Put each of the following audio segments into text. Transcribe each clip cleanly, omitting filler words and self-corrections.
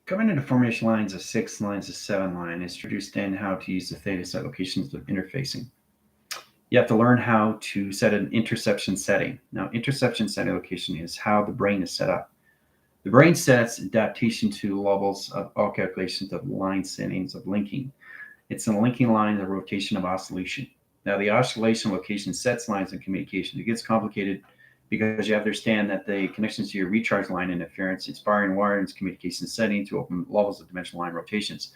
Coming into formation lines of 6 lines of 7 line is to understand how to use the theta set locations of interfacing. You have to learn how to set an interception setting. Now, interception setting location is how the brain is set up. The brain sets adaptation to levels of all calculations of line settings of linking. It's a linking line, the rotation of oscillation. Now, the oscillation location sets lines of communication. It gets complicated because you have to understand that the connections to your recharge line interference, its firing wires, communication setting to open levels of dimensional line rotations.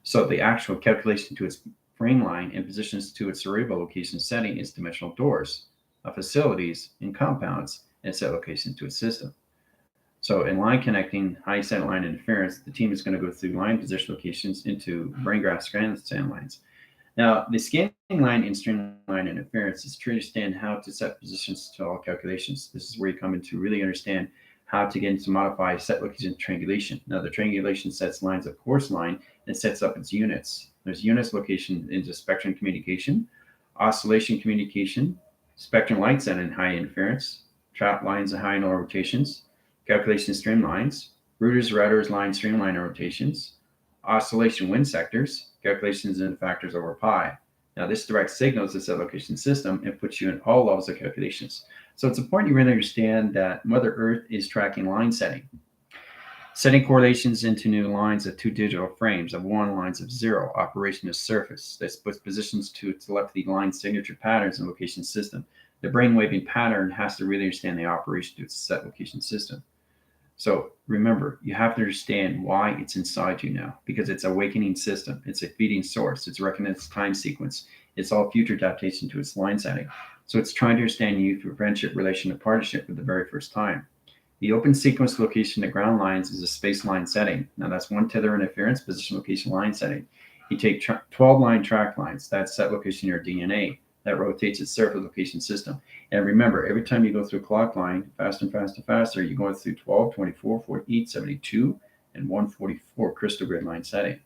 So the actual calculation to its frame line and positions to its cerebral location setting is dimensional doors of facilities and compounds and set location to its system. So in line connecting high set line interference, the team is going to go through line position locations into brain graph scan lines. Now, the scanning line and streamline interference is to understand how to set positions to all calculations. This is where you come in to really understand how to get into modify set location triangulation. Now, the triangulation sets lines of course line and sets up its units. There's units location into spectrum communication, oscillation communication, spectrum light set and high interference, trap lines and high and low rotations, calculation streamlines, routers line streamline rotations, oscillation wind sectors, calculations and factors over pi. Now, this direct signals the set location system and puts you in all levels of calculations. So it's important you really understand that Mother Earth is tracking line setting. Setting correlations into new lines of 2 digital frames of 1 lines of 0, operation of surface. This puts positions to telepathy line signature patterns in location system. The brain waving pattern has to really understand the operation to its set location system. So remember, you have to understand why it's inside you now, because it's a awakening system. It's a feeding source. It's recognizing its time sequence. It's all future adaptation to its line setting. So it's trying to understand you through friendship, relation, and partnership for the very first time. The open sequence location to ground lines is a space line setting. Now that's 1 tether interference position location line setting. You take 12 line track lines. That's set location in your DNA. That rotates its surface location system. And remember, every time you go through a clock line, faster and faster and faster, you're going through 12, 24, 48, 72, and 144 crystal grid line setting.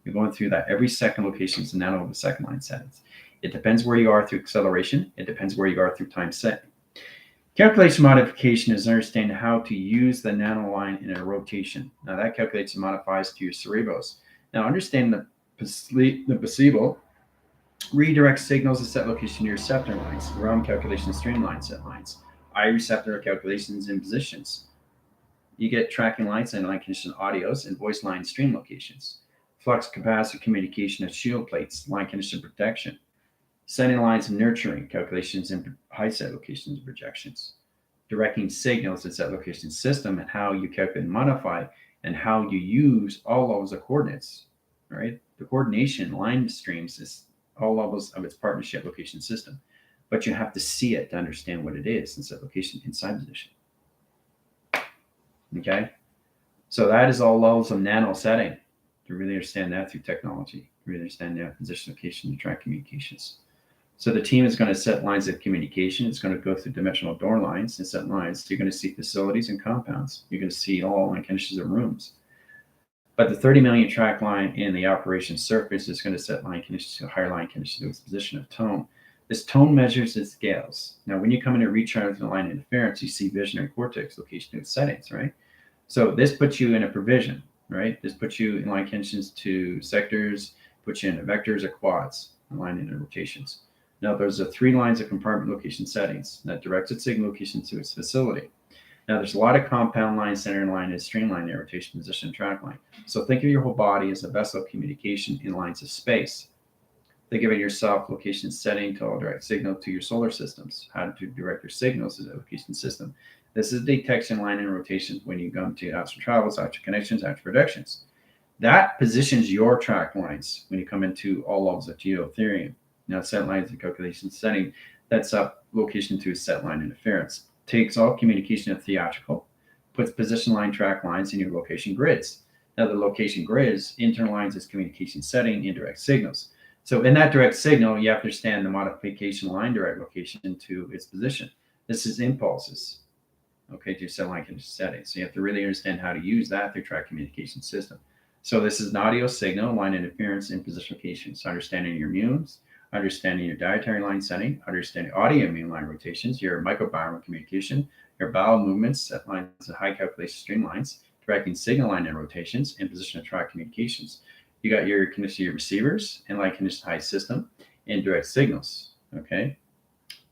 You're going through that every second location is a nano of a second line settings. It depends where you are through acceleration. It depends where you are through time setting. Calculation modification is understanding how to use the nano line in a rotation. Now that calculates and modifies to your cerebros. Now understand the placebo redirect signals to set location to your receptor lines, realm calculation streamline set lines, I receptor calculations and positions. You get tracking lines and line condition audios and voice line stream locations. Flux capacitor communication of shield plates, line condition protection. Sending lines and nurturing calculations and high set locations and projections. Directing signals to set location system and how you calculate and modify and how you use all levels of coordinates. Right? The coordination line streams is all levels of its partnership location system. But you have to see it to understand what it is in set location inside position. Okay? So that is all levels of nano setting. To really understand that through technology, to really understand that position location to track communications. So the team is going to set lines of communication. It's going to go through dimensional door lines and set lines. So you're going to see facilities and compounds. You're going to see all line conditions of rooms. But the 30 million track line in the operation surface is going to set line conditions to higher line conditions to its position of tone. This tone measures its scales. Now, when you come in to recharge the line interference, you see visionary cortex location to its settings, right? So this puts you in a provision, right? This puts you in line conditions to sectors, puts you in vectors or quads, line in rotations. Now, there's 3 lines of compartment location settings that directs its signal location to its facility. Now, there's a lot of compound line, center line, and streamline, rotation, position, track line. So think of your whole body as a vessel of communication in lines of space. Think of it yourself, location setting to all direct signal to your solar systems. How to direct your signals is a location system. This is detection line and rotations when you go to astral travels, astral connections, astral projections. That positions your track lines when you come into all levels of geotherium. Now, set lines and calculation setting, that's up location to set line interference. Takes all communication of theatrical, puts position line track lines in your location grids. Now the location grids interlines its communication setting in direct signals. So in that direct signal, you have to understand the modification line direct location to its position. This is impulses, okay, to set line condition settings. So you have to really understand how to use that through track communication system. So this is an audio signal, line interference, and position locations. So understanding your muons, understanding your dietary line setting, understanding autoimmune line rotations, your microbiome communication, your bowel movements, set lines of high calculation streamlines, directing signal line and rotations, and position of track communications. You got your connection to your receivers and line condition high system and direct signals. Okay.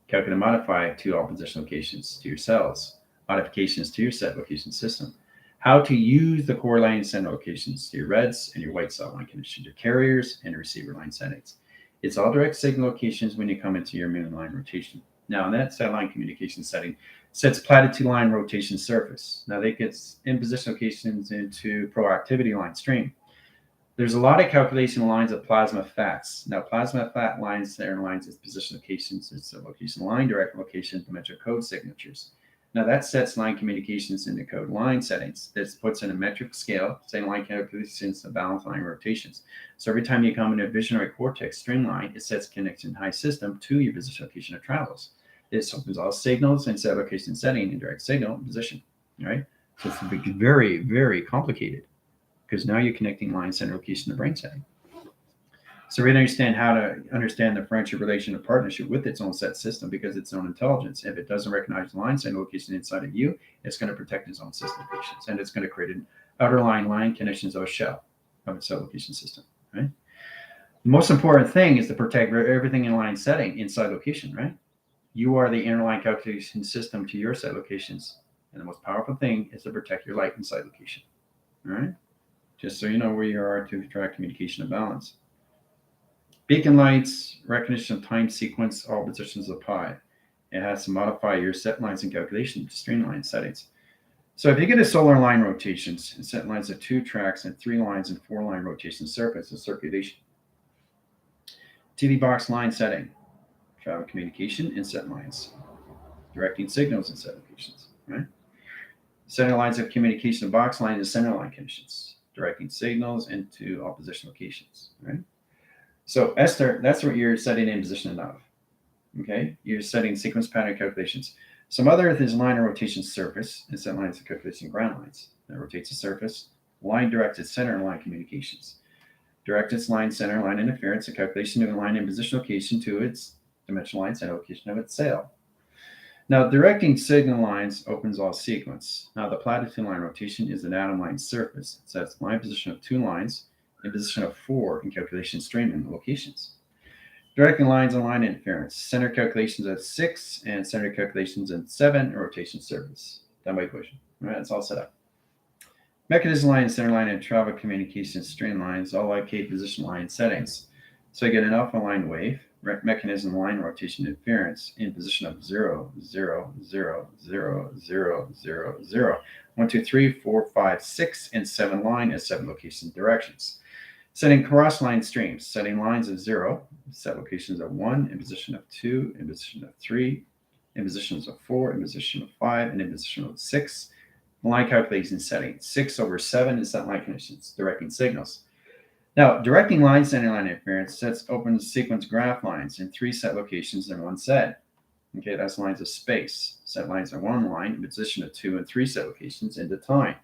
Calculate and modify to all position locations to your cells, modifications to your set location system. How to use the core line and center locations to your reds and your white cell line conditions, your carriers and your receiver line settings. It's all direct signal locations when you come into your main line rotation. Now, in that set line communication setting, sets platted two line rotation surface. Now, they get in position locations into proactivity line stream. There's a lot of calculation lines of plasma FATs. Now, plasma FAT lines, center lines, is position locations. It's a location line, direct location, dimensional code signatures. Now, that sets line communications into code line settings. This puts in a metric scale, setting line calculations to balance line rotations. So every time you come into a visionary cortex streamline, it sets connection high system to your position location of travels. This opens all signals and set location setting and direct signal and position. All right. So it's very, very complicated, because now you're connecting line, center, location, to brain setting. So we understand how to understand the friendship, relation, and partnership with its own set system, because its own intelligence. If it doesn't recognize line, center, location inside of you, it's going to protect its own system locations, and it's going to create an outer line connections of a shell of its cell location system. Right. The most important thing is to protect everything in line setting inside location. Right. You are the inner line calculation system to your set locations, and the most powerful thing is to protect your light inside location. All right. Just so you know where you are to track communication and balance. Beacon lights, recognition of time sequence, all positions of pi. It has to modify your set lines and calculation to streamline settings. So if you get a solar line rotations, and set lines of 2 tracks and 3 lines and 4 line rotation surface and circulation. TV box line setting, travel communication and set lines, directing signals and set locations. Right. Center lines of communication of box line and center line conditions, directing signals into all position locations. Right. So Esther, that's what you're setting in position of. Okay, you're setting sequence pattern calculations. Some other is line and rotation surface, and set lines of calculation ground lines. That rotates the surface. Line directed center and line communications. Direct its line, center, line interference, and calculation of a line and position location to its dimensional line, center location of its sail. Now, directing signal lines opens all sequence. Now, the platitude line rotation is an atom line surface. It sets line position of 2 lines in position of 4 in calculation stream and locations. Directing lines and line interference. Center calculations at 6 and center calculations at 7 rotation surface. Done by equation. All right, it's all set up. Mechanism line, center line, and travel communication stream lines all locate position line settings. So you get an alpha line wave, mechanism line rotation interference in position of 0, 0, 0, 0, 0, 0, 0. 1, 2, 3, 4, 5, 6, and 7 line as 7 location directions. Setting cross line streams, setting lines of 0, set locations of 1, in position of 2, in position of 3, in positions of 4, in position of 5, and in position of 6. Line calculation setting, 6 over 7 is set line conditions, directing signals. Now, directing line, center line interference sets open sequence graph lines in 3 set locations in 1 set. Okay, that's lines of space. Set lines are 1 line in position of 2 and 3 set locations into time.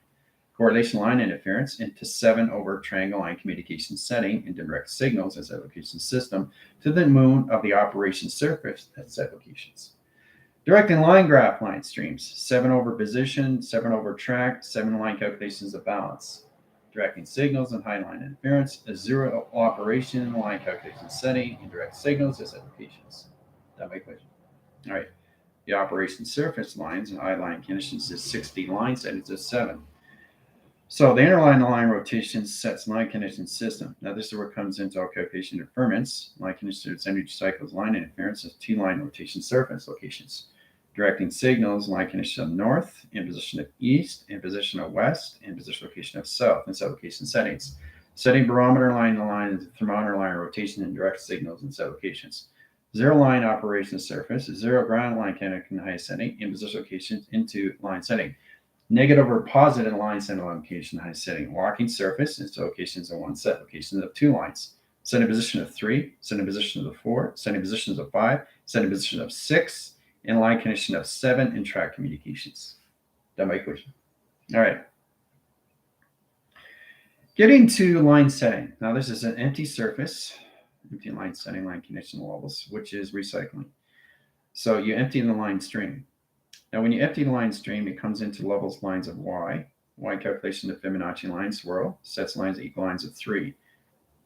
Correlation line interference into 7 over triangle line communication setting and direct signals as set location system to the moon of the operation surface at set locations. Directing line graph line streams, 7 over position, 7 over track, 7 line calculations of balance. Directing signals and high line interference, a 0 operation line calculation setting and direct signals as set locations. That makes equation. All right. The operation surface lines and high line conditions is 60 line settings is 7. So the interline line rotation sets line condition system. Now this is where it comes into our calculation interference. Line conditions energy cycles line interference is 2 line rotation surface locations. Directing signals, line condition of north, in position of east, in position of west, in position location of south, and set location settings. Setting barometer line to line, thermometer line rotation, and direct signals and set locations. 0 line operation surface, 0 ground line connection high setting, in position locations into line setting. Negative or positive line center location high setting. Walking surface into locations in 1 set, locations of 2 lines. Setting position of 3, setting position of 4, setting positions of 5, setting position of 6, and line condition of 7 and track communications. Done by equation. All right. Getting to line setting. Now this is an empty surface, empty line setting, line condition levels, which is recycling. So you empty the line stream. Now when you empty the line stream, it comes into levels lines of Y, line calculation of Fibonacci line swirl, sets lines equal lines of 3.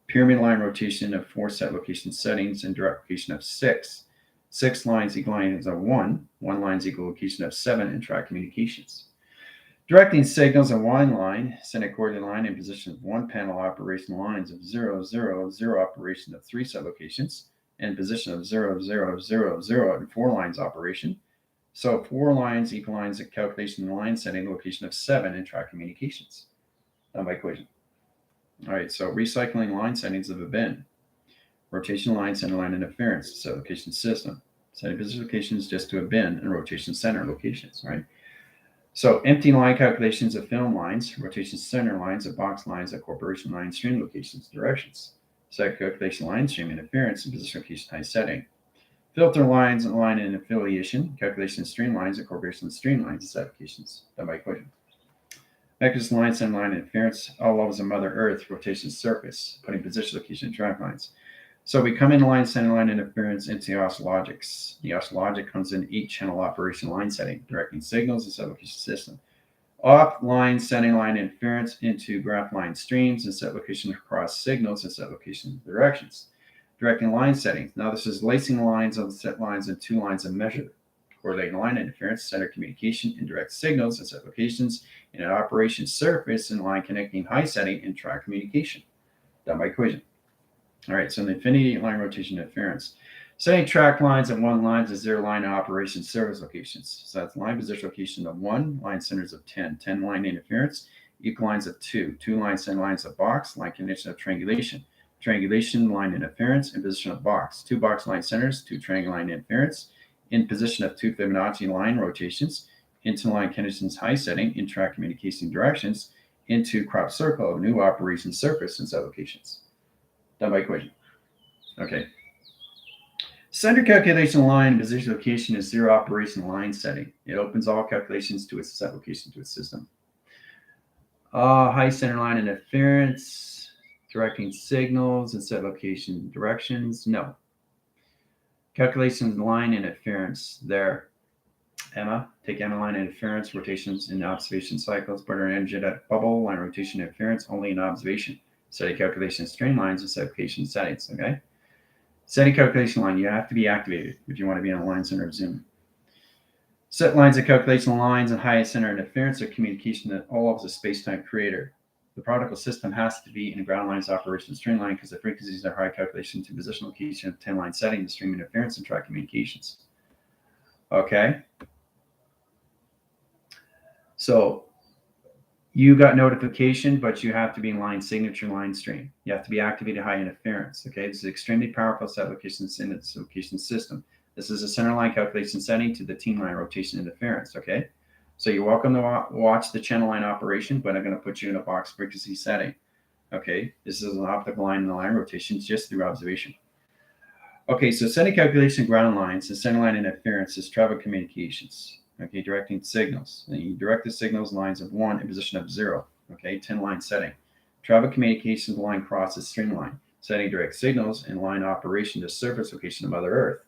Pyramid line rotation of 4 set location settings and direct location of 6. 6 lines equal lines of 1. 1 lines equal location of 7 and track communications. Directing signals on one line, send a coordinate line in position of 1 panel operation lines of 0, 0, 0 operation of 3 set locations, and position of 0, 0, 0, 0 and 4 lines operation. So 4 lines equal lines of calculation line setting location of 7 and track communications. Done by equation. All right, so recycling line settings of a bin. Rotation line, center line interference, set location system. Setting position locations just to a bin and rotation center locations, right? So empty line calculations of film lines, rotation center lines of box lines of corporation line stream locations, directions. Set calculation line stream interference and position location high setting. Filter lines and line and affiliation, calculation of stream lines of corporation stream lines and set applications. Done by equation. Mechanism line, center line interference, all levels of Mother Earth, rotation surface, putting position location and track lines. So we come in line, center line interference into the oscilogics. The oscilogic comes in 8-channel operation line setting, directing signals and set location system. Off line, setting line interference into graph line streams and set location across signals and set location directions. Directing line settings. Now this is lacing lines on set lines and 2 lines of measure. Coordinating line interference, center communication, indirect signals and set locations in an operation surface and line connecting high setting and track communication. Done by equation. All right, so the infinity line rotation interference. Setting track lines and 1 lines is 0 line operation service locations. So that's line position location of 1, line centers of 10, 10 line interference, equal lines of 2, 2 line center lines of box, line condition of triangulation, triangulation line interference, and position of box, 2 box line centers, 2 triangle line interference, in position of 2 Fibonacci line rotations, into line conditions high setting, in track communication directions, into crop circle of new operation surface and set locations. Done by equation. Okay. Center calculation line position location is 0 operation line setting. It opens all calculations to its set location to its system. High center line interference, directing signals and set location directions. No. Calculation line interference there. Emma, take Emma line interference, rotations in observation cycles, put her energetic bubble, line rotation interference only in observation. Study calculation streamlines and set location settings, okay? Setting calculation line, you have to be activated if you want to be on a line center of zoom. Set lines of calculation lines and highest center interference or communication at all levels of space-time creator. The particle system has to be in ground lines operation streamline because the frequencies are high calculation to position location of 10 line setting, the stream interference and track communications. Okay. So you got notification, but you have to be in line signature line stream. You have to be activated high interference. Okay, this is extremely powerful set locations in its location system. This is a center line calculation setting to the team line rotation interference. Okay, so you're welcome to watch the channel line operation, but I'm going to put you in a box frequency setting. Okay, this is an optical line in the line rotations just through observation. Okay, so setting calculation ground lines and center line interference is travel communications. Okay, directing signals. And you direct the signals lines of 1 in position of 0. Okay, 10 line setting. Travel communications line crosses streamline. Setting direct signals and line operation to surface location of Mother Earth.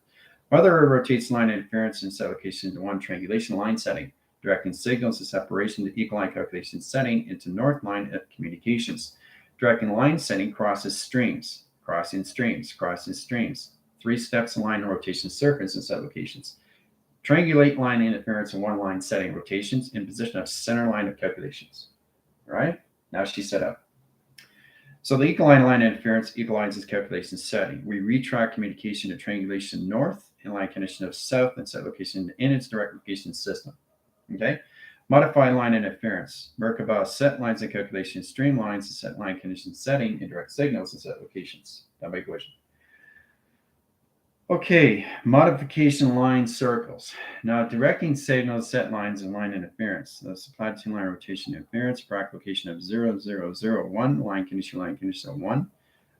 Mother Earth rotates line interference and set location to 1 triangulation line setting. Directing signals to separation to equal line calculation setting into north line of communications. Directing line setting crosses streams. Crossing streams. Crossing streams. 3 steps in line rotation surface and set locations. Triangulate line interference in 1 line setting rotations in position of center line of calculations. All right, now she's set up. So the equal line interference equalizes calculation setting. We retrack communication to triangulation north and line condition of south and set location in its direct location system. Okay, modify line interference. Merkaba set lines and calculation streamlines and set line condition setting in direct signals and set locations. Done by equation. Okay, modification line circles. Now directing signals, set lines, and line interference. The supply to line rotation interference, track location of 0, 0, 0, 1, line condition of 1,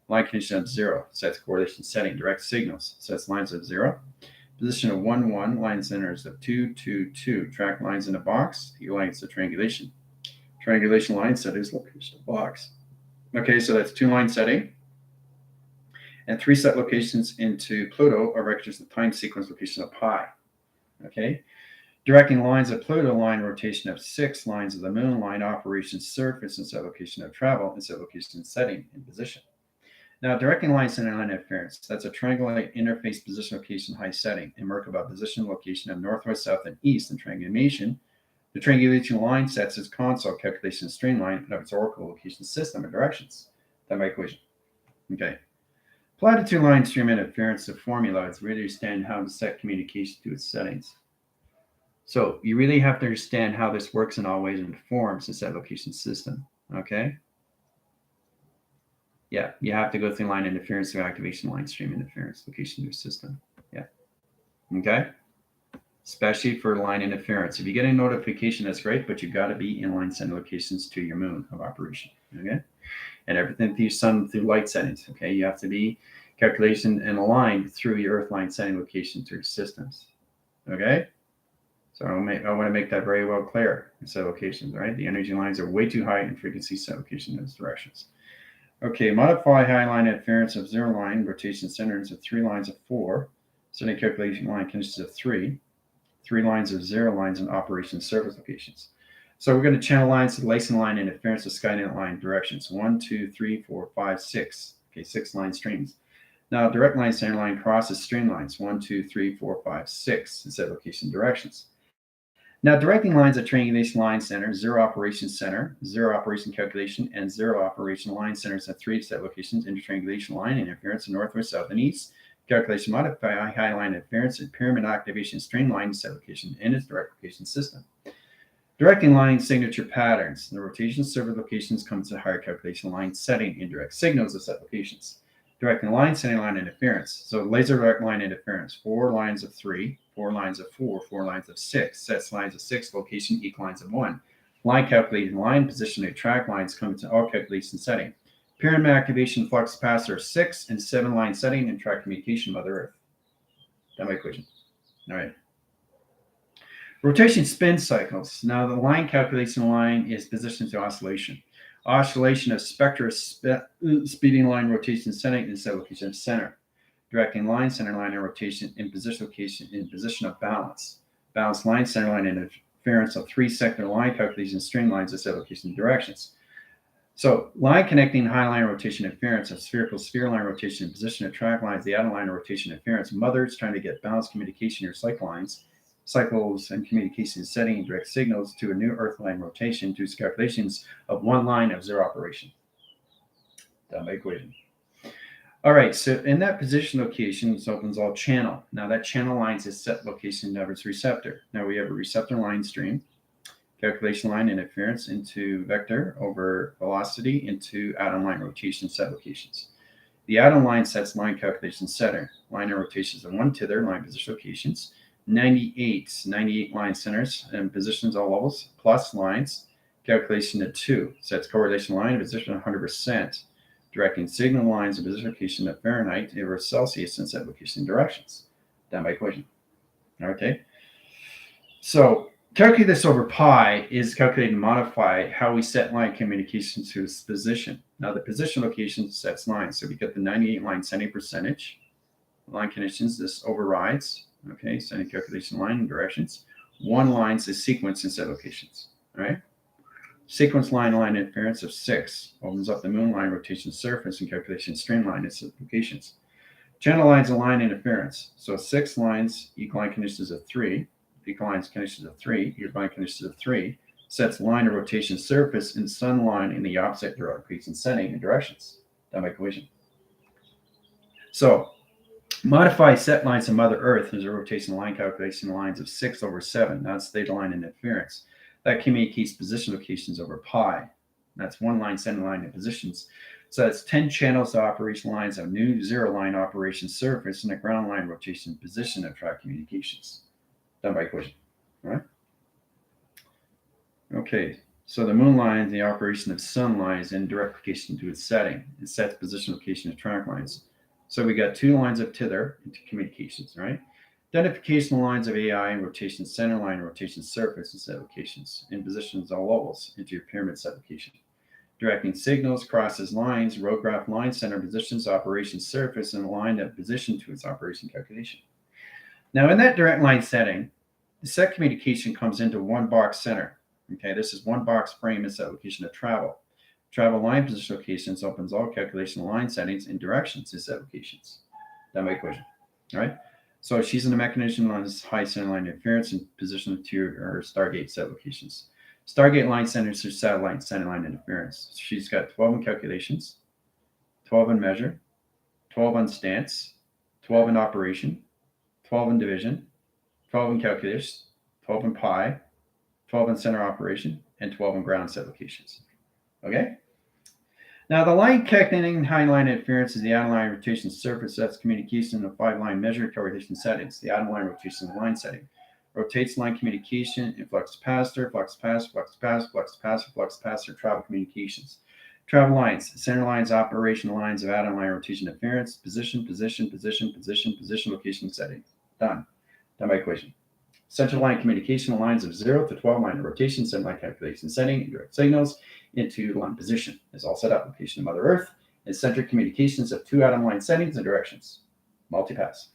line condition of 0, sets correlation setting, direct signals, sets lines of 0, position of 1, 1, line centers of 2, 2, 2, track lines in a box, equal lines of triangulation. Triangulation line settings, location of box. Okay, so that's 2 line setting. And 3 set locations into Pluto are vectors of time sequence location of pi. Okay, Directing lines of Pluto line rotation of 6 lines of the moon line operation surface and set location of travel and set location setting and position. Now, directing line center line interference, that's a triangulate interface position location high setting and Merkaba position location of northwest, south, and east in triangulation. The triangulation line sets its console calculation streamline of its oracle location system and directions. That's my equation. Okay. Apply the two line stream interference to formula to really understand how to set communication to its settings. So you really have to understand how this works in all ways and forms in set location system. Okay. Yeah, you have to go through line interference to activation line stream interference location to your system. Yeah. Okay. Especially for line interference. If you get a notification, that's great, but you've got to be in line send locations to your moon of operation. Okay. And everything through sun through light settings. Okay. You have to be calculation and aligned through your earth line setting location to your systems. Okay. So I want to make that very well clear in set locations, right? The energy lines are way too high in frequency set location in those directions. Okay, modify high line interference of 0 line rotation centers of 3 lines of 4. Setting calculation line consists of 3 lines of 0 lines and operation surface locations. So we're going to channel lines to the lacing line interference of Skynet line directions 1, 2, 3, 4, 5, 6. Okay, 6 line streams. Now direct line center line crosses stream lines 1, 2, 3, 4, 5, 6 in set location directions. Now, directing lines at triangulation line center, 0 operation center, 0 operation calculation, and 0 operation line centers at 3 set locations into triangulation line interference in northwest, south, and east. Calculation modify high line interference and pyramid activation streamline set location in its direct location system. Directing line signature patterns. The rotation server locations come to higher calculation line setting indirect signals of set locations. Directing line setting line interference. So laser direct line interference, 4 lines of 3, 4 lines of 4, 4 lines of 6, sets lines of 6, location equal lines of 1. Line calculating line position to track lines come to all calculation setting. Pyramid activation flux capacitor 6 and 7 line setting and track communication Mother Earth. That's my equation. All right. Rotation spin cycles. Now the line calculation line is positioned to oscillation. Oscillation of spectra speeding line rotation setting and set location of center. Directing line center line and rotation in position location in position of balance. Balance line center line interference of 3 sector line calculation streamlines of set location directions. So line connecting high line rotation interference of spherical sphere line rotation in position of track lines, the outer line rotation interference. Mothers trying to get balanced communication or cycles and communication setting and direct signals to a new earth line rotation to calculations of 1 line of 0 operation. That's my equation. All right, so in that position location, this opens all channel. Now that channel lines is set location of its receptor. Now we have a receptor line stream, calculation line interference into vector over velocity into atom line rotation set locations. The atom line sets line calculation setter. Line rotations of 1 tether line position locations. 98 line centers and positions all levels plus lines calculation of 2 sets correlation line position 100%, directing signal lines and position location of Fahrenheit over Celsius and set location directions. That's my equation. Okay, so calculate this over pi is calculate and modify how we set line communication to its position. Now the position location sets lines, so we get the 98 line setting percentage line conditions. This overrides. Okay, setting calculation line and directions. 1 line is sequence and set locations. All right. Sequence line interference of 6 opens up the moon line rotation surface and calculation streamline and set locations. Channel lines and line interference. So 6 lines equal line conditions of 3, equal lines conditions of 3, equal line conditions of 3, sets line of rotation surface and sun line in the opposite direction setting and directions. That's my equation. So modify set lines of Mother Earth as a rotation line calculation lines of 6 over 7. That's theta line interference. That communicates position locations over pi. That's 1 line, center line, and positions. So that's 10 channels to operation lines of new 0 line operation surface and a ground line rotation position of track communications. Done by equation. All right. Okay. So the moon line, the operation of sun lines in direct location to its setting. It sets position location of track lines. So we got 2 lines of tether into communications, right? Identification lines of AI and rotation center line, rotation surface and set locations in positions all levels into your pyramid set location. Directing signals crosses lines, road graph line center positions, operation surface, and line of position to its operation calculation. Now in that direct line setting, The set communication comes into one box center. Okay, this is one box frame is set location of travel. Travel line position locations opens all calculation line settings and directions is set locations. That my equation. All right. So she's in the mechanism on this high center line interference and position to her Stargate set locations. Stargate line centers are satellite center line interference. She's got 12 in calculations, 12 in measure, 12 on stance, 12 in operation, 12 in division, 12 in calculus, 12 in pi, 12 in center operation, and 12 in ground set locations. Okay? Now, the line calculating high line interference is the atom line rotation surface sets communication of 5-line measure calculation settings. The atom line rotation line setting rotates line communication in flux capacitor, flux capacitor, flux capacitor, flux capacitor, flux capacitor, travel communications. Travel lines, center lines, operational lines of atom line rotation interference, position, position, position, position, position, location setting. Done. Done by equation. Central line communication lines of 0 to 12 line rotation, center line calculation setting, and direct signals into line position is all set up. Location of Mother Earth and centric communications of 2 atom line settings and directions. Multipass.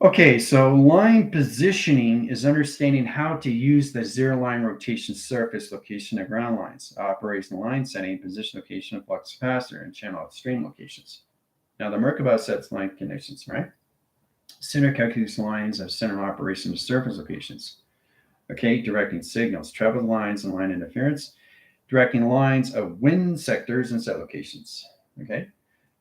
Okay, so line positioning is understanding how to use the 0 line rotation surface location of ground lines, operational line setting, position location of flux capacitor, and channel upstream locations. Now the Merkaba sets line connections, right? Center calculation lines of center operation of surface locations. Okay, directing signals, travel lines and line interference, directing lines of wind sectors and set locations. Okay,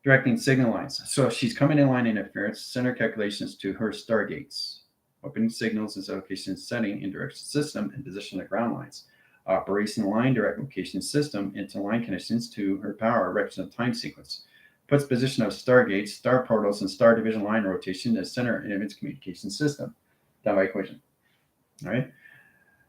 directing signal lines. So if she's coming in line interference, center calculations to her stargates, opening signals and set location setting in direction system and position of ground lines. Operation line direct location system into line connections to her power direction of time sequence. Puts position of stargates, star portals, and star division line rotation as center image communication system. Done by equation. All right.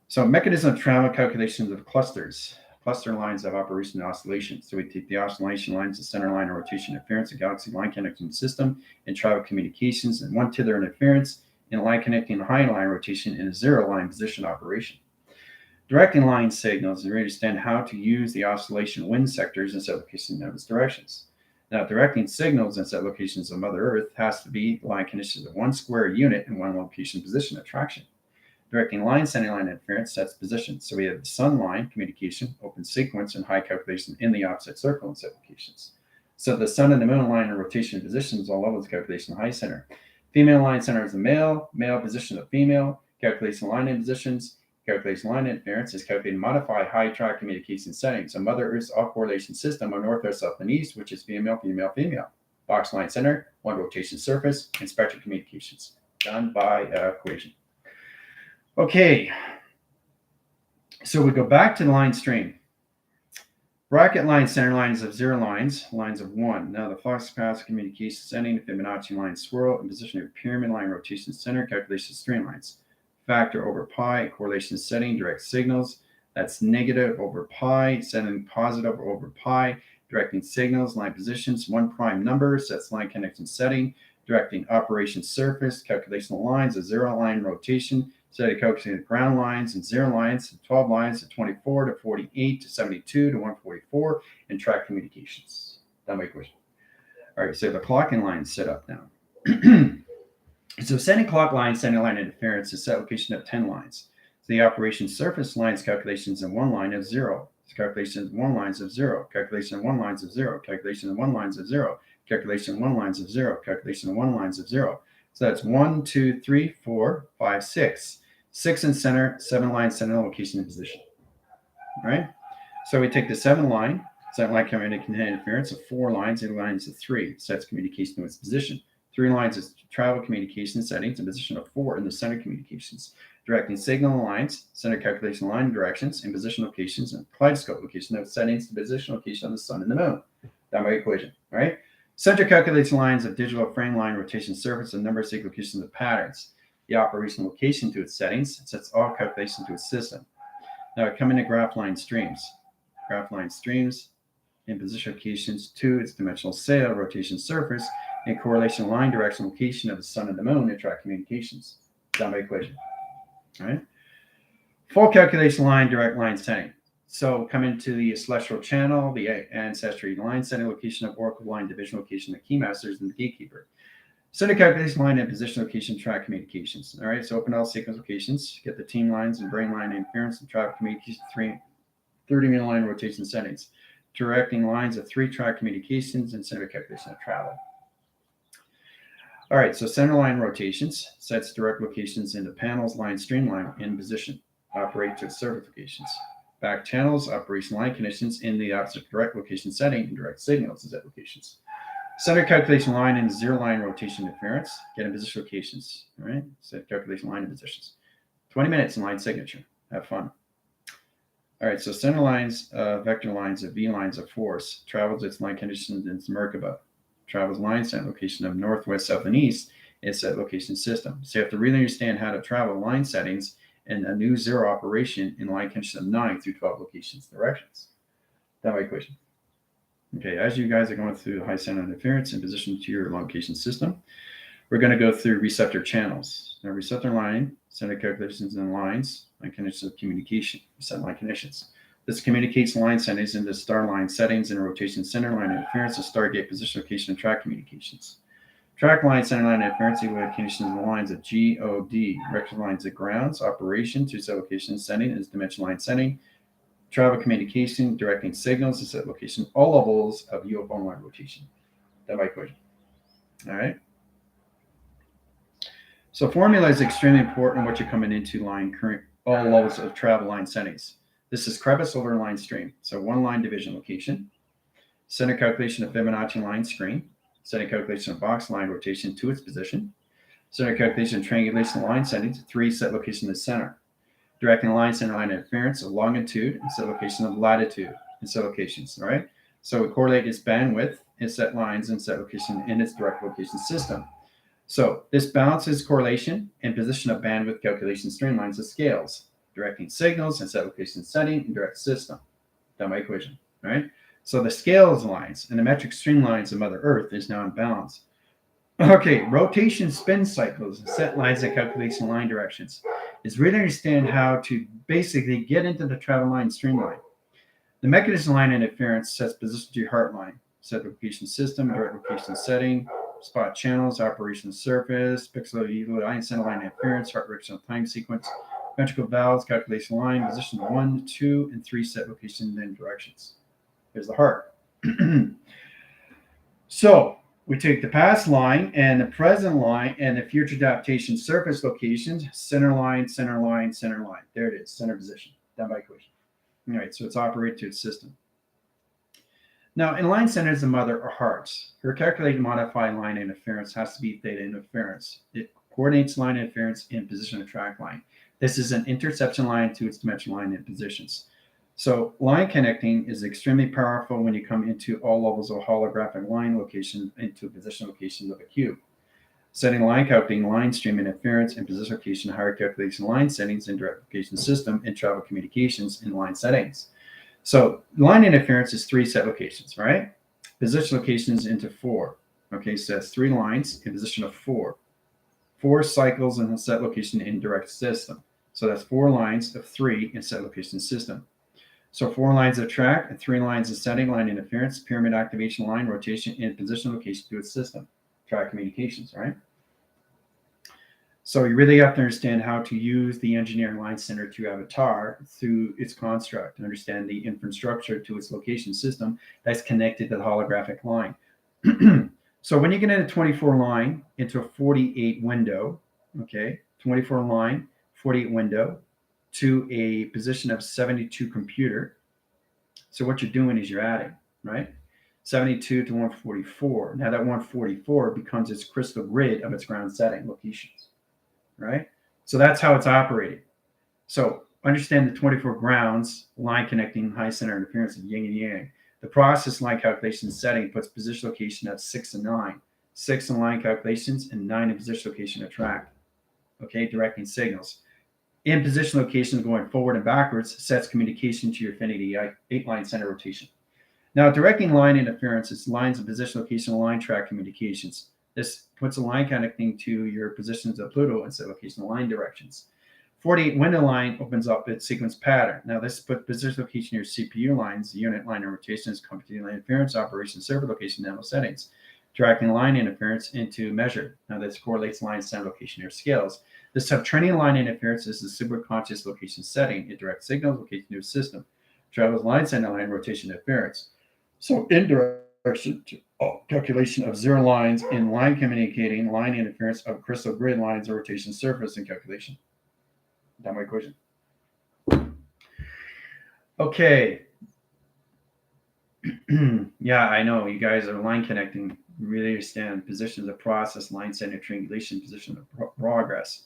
So mechanism of travel calculations of clusters. Cluster lines of operation and oscillation. So we take the oscillation lines, the center line of rotation interference, a galaxy line connection system, and travel communications, and one tether interference, and line connecting high line rotation in a 0 line position operation. Directing line signals and understand how to use the oscillation wind sectors and set location of its directions. Now, directing signals and set locations of Mother Earth has to be line conditions of 1 square unit and 1 location position attraction. Directing line center line interference sets position. So we have the sun line communication, open sequence, and high calculation in the opposite circle and set locations. So the sun and the moon line and rotation positions all levels calculation high center. Female line center is the male, male position of female, calculation line in positions, calculation line interference is calculated modify high track communication settings. So Mother Earth's all correlation system on north or south and east, which is female, female, female. Box line center, 1 rotation surface, and spectral communications. Done by equation. Okay, so we go back to the line stream. Bracket line center lines of 0 lines, lines of 1. Now the flux capacitor communication setting, Fibonacci line swirl, and position of pyramid line rotation center, calculation streamlines. Factor over pi, correlation setting, direct signals. That's negative over pi, setting positive over pi, directing signals, line positions, 1 prime number, sets line connection setting, directing operation surface, calculation lines, a 0 line rotation, setting calculating ground lines and 0 lines, 12 lines to 24 to 48 to 72 to 144, and track communications. That my question. All right, so the clocking line set up now. So setting clock line, center line interference is set location of 10 lines. So the operation surface lines calculations in 1 line of 0. Calculation of 1 lines of 0. Calculation of 1 lines of 0. Calculation of 1 lines of 0. Calculation of 1 lines of 0. Calculation of 1 lines of 0. So that's 1, 2, 3, 4, 5, 6. 6 in center, 7 lines, center location and position. All right. So we take the 7 line communication interference of 4 lines, 8 lines of 3. Sets communication to its position. 3 lines is travel communication settings and position of 4 in the center communications. Directing signal lines, center calculation line directions, and position locations, and kaleidoscope location of settings to position location on the sun and the moon. That my equation. All right. Center calculation lines of digital frame line rotation surface and number of sequence locations of patterns. The operation location to its settings sets all calculations to its system. Now I come into graph line streams. Graph line streams and position locations to its dimensional sail, rotation surface, and correlation line direction location of the sun and the moon and track communications. Done by equation. All right. Full calculation line, direct line setting. So come into the celestial channel, the ancestry line setting location of oracle line division location of the keymasters and the gatekeeper. Center calculation line and position location track communications. All right, so open all sequence locations, get the team lines and brain line interference and track communication 30-meter line rotation settings, directing lines of 3 track communications and center calculation of travel. All right, so center line rotations sets direct locations into panels, line, streamline in position, operate to service locations. Back channels, operation line conditions in the opposite direct location setting and direct signals as locations. Center calculation line and 0 line rotation interference, get in position locations. All right, set calculation line and positions. 20 minutes in line signature. Have fun. All right, so center lines, vector lines of V lines of force, travels its line conditions in Merkaba. Travels line set location of north, west, south, and east in set location system. So you have to really understand how to travel line settings and a new 0 operation in line condition of 9 through 12 locations directions. That my equation. Okay, as you guys are going through high center interference in position to your location system, we're going to go through receptor channels. Now, receptor line, center calculations and lines, line conditions of communication, set line conditions. This communicates line settings into star line settings and rotation center line interference and stargate position location and track communications. Track line center line interference with conditions in the lines of G, O, D, rectal lines of grounds, operation to set location setting is dimension line setting, travel communication, directing signals to set location, all levels of UFO line rotation. That my equation. All right. So formula is extremely important what you're coming into line current, all levels of travel line settings. This is crevice over line stream. So 1 line division location, center calculation of Fibonacci line screen, center calculation of box line rotation to its position, center calculation of triangulation line settings, 3 set location in the center, directing line center line interference of longitude and set location of latitude and set locations. All right. So we correlate its bandwidth and set lines and set location in its direct location system. So this balances correlation and position of bandwidth calculation streamlines of scales, directing signals and set location setting and direct system. That's my equation. All right. So the scales lines and the metric streamlines of Mother Earth is now in balance. Okay, rotation spin cycles and set lines and calculation line directions is really understand how to basically get into the travel line streamline. The mechanism line interference sets position to your heart line, set location system, direct location setting, spot channels, operation surface, pixel line center line interference, heart directional time sequence, ventricle valves, calculation line, position 1, 2, and 3 set location and directions. Here's the heart. So we take the past line and the present line and the future adaptation surface locations, center line, center line, center line. There it is, center position. That by equation. All right, so it's operated to its system. Now, in line centers, the mother are hearts. Her calculated modified line interference has to be theta interference. It coordinates line interference in position of track line. This is an interception line to its dimension line in positions. So line connecting is extremely powerful when you come into all levels of holographic line location into position locations of a cube. Setting line calculating line stream interference and position location higher calculation line settings in direct location system and travel communications in line settings. So line interference is 3 set locations, right? Position locations into 4. Okay, so that's 3 lines in position of 4. 4 cycles in the set location in direct system. So that's 4 lines of 3 in set location system. So 4 lines of track and 3 lines of setting line interference, pyramid activation line, rotation, and position location to its system. Track communications, right? So you really have to understand how to use the engineering line center to Avatar through its construct and understand the infrastructure to its location system that's connected to the holographic line. So when you get into 24 line into a 48 window, okay, 24 line, 48 window to a position of 72 computer. So what you're doing is you're adding, right? 72 to 144. Now that 144 becomes its crystal grid of its ground setting locations, right? So that's how it's operating. So understand the 24 grounds, line connecting, high center interference of yin and yang. The process line calculation setting puts position location at 6 and 9. 6 in line calculations and 9 in position location of track. Okay, directing signals. In position locations going forward and backwards sets communication to your affinity 8 line center rotation. Now, directing line interference is lines of position location line track communications. This puts a line connecting to your positions of Pluto and set location line directions. 48 window line opens up its sequence pattern. Now, this puts position location your CPU lines, unit line rotations, computing line interference, operation server location, network settings. Directing line interference into measure. Now this correlates line center location near scales. The subterranean line interference is the superconscious location setting. It directs signals location to a system. Travels line center line rotation interference. So indirection calculation of zero lines in line communicating line interference of crystal grid lines or rotation surface and calculation. That my equation. Okay. Yeah, I know you guys are line connecting. Really understand positions of process, line center triangulation, position of progress.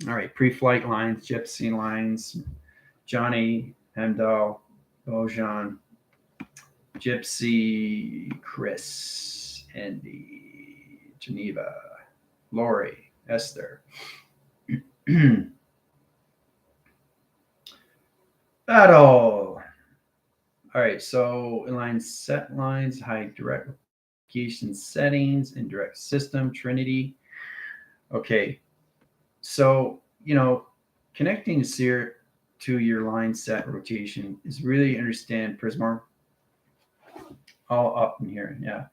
All right, pre-flight lines, gypsy lines, Johnny, Hemdahl, Bojan, Gypsy, Chris, Andy, Geneva, Lori, Esther. Battle. All right, so inline set lines, high direct location settings, indirect system, Trinity. Okay, so, connecting here to your line set rotation is really understand Prismar. All up in here, yeah.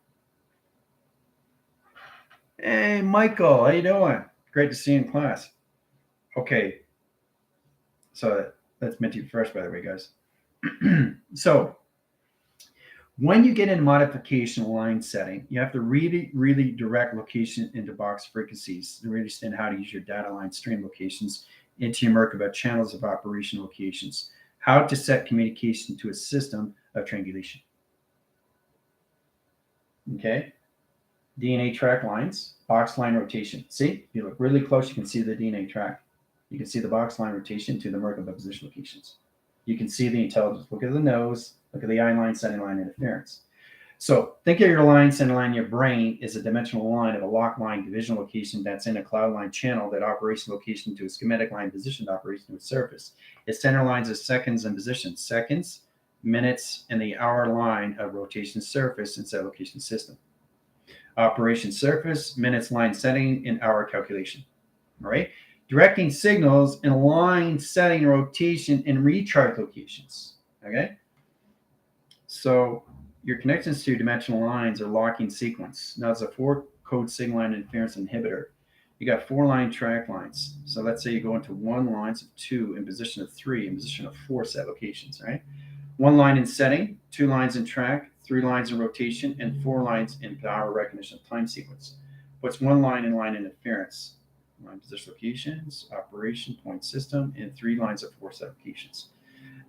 Hey, Michael, how you doing? Great to see you in class. Okay, so that's meant to be fresh, by the way, guys. So when you get in modification line setting, you have to really direct location into box frequencies to really understand how to use your data line stream locations into your Merkaba channels of operation locations, how to set communication to a system of triangulation. Okay, DNA track lines, box line rotation. See, if you look really close, you can see the DNA track. You can see the box line rotation to the Merkaba position locations. You can see the intelligence. Look at the nose, look at the eye line, center line interference. So think of your line, center line, your brain is a dimensional line of a lock line division location that's in a cloud line channel that operation location to a schematic line positioned operation to its surface. Its center lines are seconds and positions, seconds, minutes, and the hour line of rotation surface inside location system. Operation surface, minutes line setting, and hour calculation. All right. Directing signals in line setting, rotation, and recharge locations. Okay. So your connections to dimensional lines are locking sequence. Now it's a 4-code signal line interference inhibitor. You got 4 line track lines. So let's say you go into 1 lines of 2 in position of 3 in position of 4 set locations, right? 1 line in setting, 2 lines in track, 3 lines in rotation, and 4 lines in power recognition of time sequence. What's 1 line in line interference? Line position locations, operation, point system, and 3 lines of 4 set locations.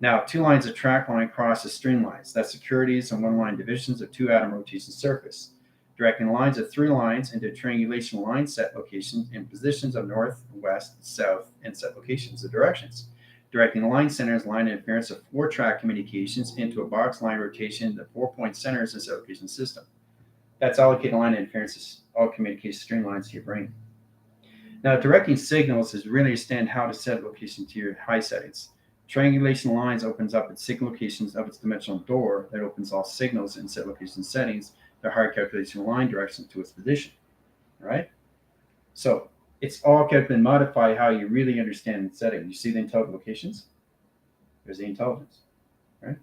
Now, 2 lines of track line crosses streamlines. That's securities and 1 line divisions of 2 atom rotation surface. Directing lines of 3 lines into triangulation line set locations in positions of north, west, south, and set locations of directions. Directing line centers, line interference of 4 track communications into a box line rotation of 4 point centers and set location system. That's allocated line interferences, all communication streamlines to your brain. Now, directing signals is really understand how to set location to your high settings. Triangulation lines opens up its signal locations of its dimensional door that opens all signals in set location settings, the hard calculation line direction to its position. All right? So it's all kept and modify how you really understand the setting. You see the intelligent locations? There's the intelligence. Right?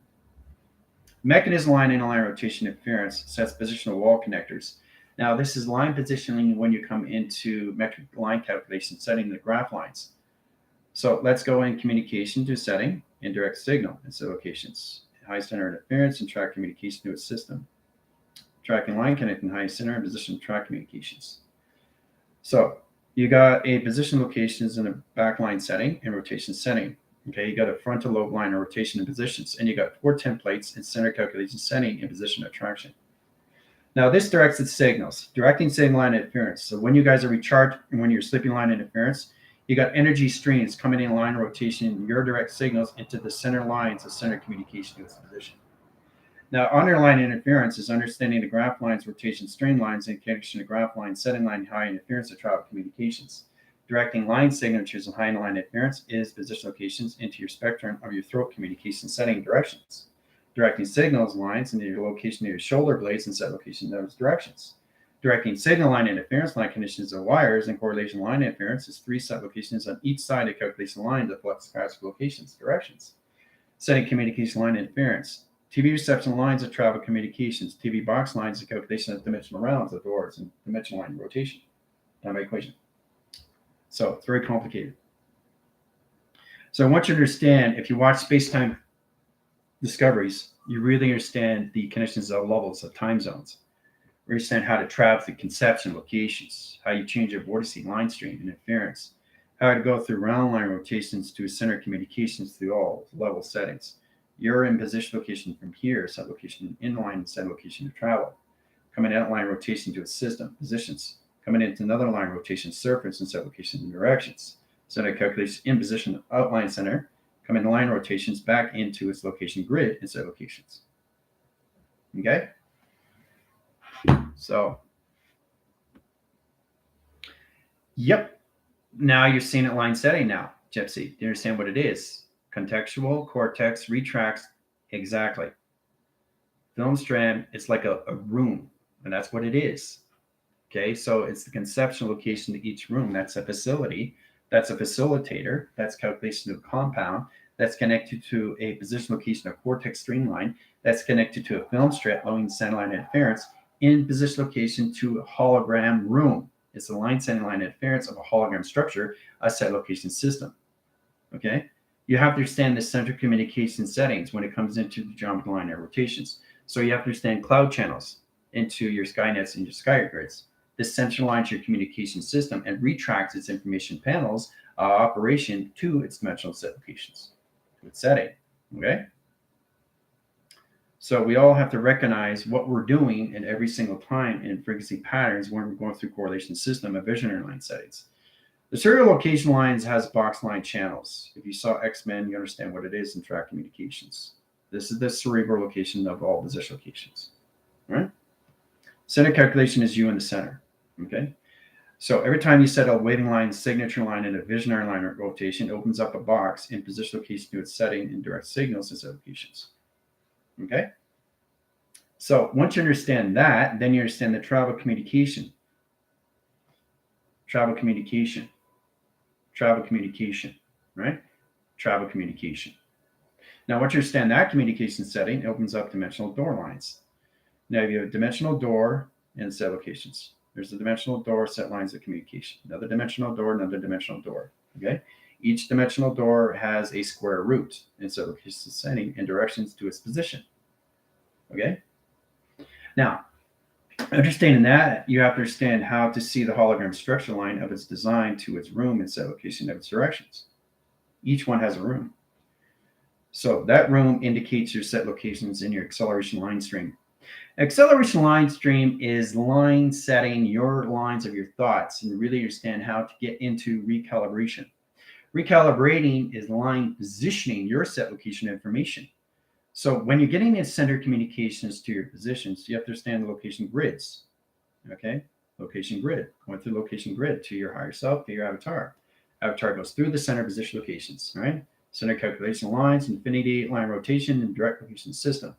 Mechanism line and line rotation interference sets position of wall connectors. Now, this is line positioning when you come into metric line calculation, setting the graph lines. So let's go in communication to setting, indirect signal and set locations, high center interference and track communication to its system. Tracking line connecting high center and position track communications. So you got a position locations in a backline setting and rotation setting. Okay, you got a frontal lobe line of rotation and positions, and you got 4 templates in center calculation setting and position attraction. Now, this directs its signals, directing signal line interference. So when you guys are recharged and when you're slipping line interference, you got energy streams coming in line rotation, your direct signals into the center lines of center communication to its position. Now, underline interference is understanding the graph lines, rotation streamlines, and connection to graph line, setting line high interference to travel communications. Directing line signatures and high line interference is position locations into your spectrum of your throat communication setting directions. Directing signals lines into your location of your shoulder blades and set location in those directions. Directing signal line interference line conditions of wires and correlation line interference is 3 set locations on each side of calculation lines of flux capacitor locations directions. Setting communication line interference. TV reception lines of travel communications. TV box lines the calculation of dimensional rounds of doors and dimensional line rotation. Now my equation. So it's very complicated. So I want you to understand, if you watch space-time discoveries, you really understand the connections of levels of time zones. You understand how to travel through conception locations, how you change your vorticity, line stream, and inference, how to go through round line rotations to center communications through all level settings. You're in position location from here, set location inline, set location to travel. Coming out line rotation to a system, positions. Coming into another line rotation, surface, and set location and directions. Center calculation in position, outline center. Coming line rotations back into its location grid and set locations. Okay? So, yep. Now you're seeing it line setting now, Gypsy. Do you understand what it is? Contextual, cortex, retracts, exactly. Film strand, it's like a room, and that's what it is. Okay, so it's the conception location to each room. That's a facility. That's a facilitator. That's calculation of a compound. That's connected to a position location of cortex streamline. That's connected to a film strip, allowing centerline interference in position location to a hologram room. It's the line centerline interference of a hologram structure, a set location system. Okay, you have to understand the center communication settings when it comes into the geometry line rotations. So you have to understand cloud channels into your SkyNets and your sky grids. This centralizes your communication system and retracts its information panels operation to its dimensional set locations, to its setting. Okay. So we all have to recognize what we're doing in every single time in frequency patterns when we're going through correlation system of visionary line settings. The serial location lines has box line channels. If you saw X-Men, you understand what it is in track communications. This is the cerebral location of all position locations. All right? Center calculation is you in the center. Okay? So every time you set a waving line, signature line, and a visionary line rotation, it opens up a box in position location to its setting and direct signals and set locations. Okay? So once you understand that, then you understand the travel communication. Travel communication, right? Travel communication. Now, once you understand that communication setting, it opens up dimensional door lines. Now, you have a dimensional door and set locations. There's a dimensional door, set lines of communication. Another dimensional door, another dimensional door. Okay? Each dimensional door has a square root and set location setting and directions to its position. Okay? Now, understanding that, you have to understand how to see the hologram structure line of its design to its room and set location of its directions. Each one has a room. So that room indicates your set locations in your acceleration line stream. Acceleration line stream is line setting your lines of your thoughts and really understand how to get into recalibration. Recalibrating is line positioning your set location information. So when you're getting in center communications to your positions, you have to understand the location grids. Okay, location grid. Going through location grid to your higher self, to your avatar. Avatar goes through the center position locations, right? Center calculation lines, infinity line rotation, and direct location system.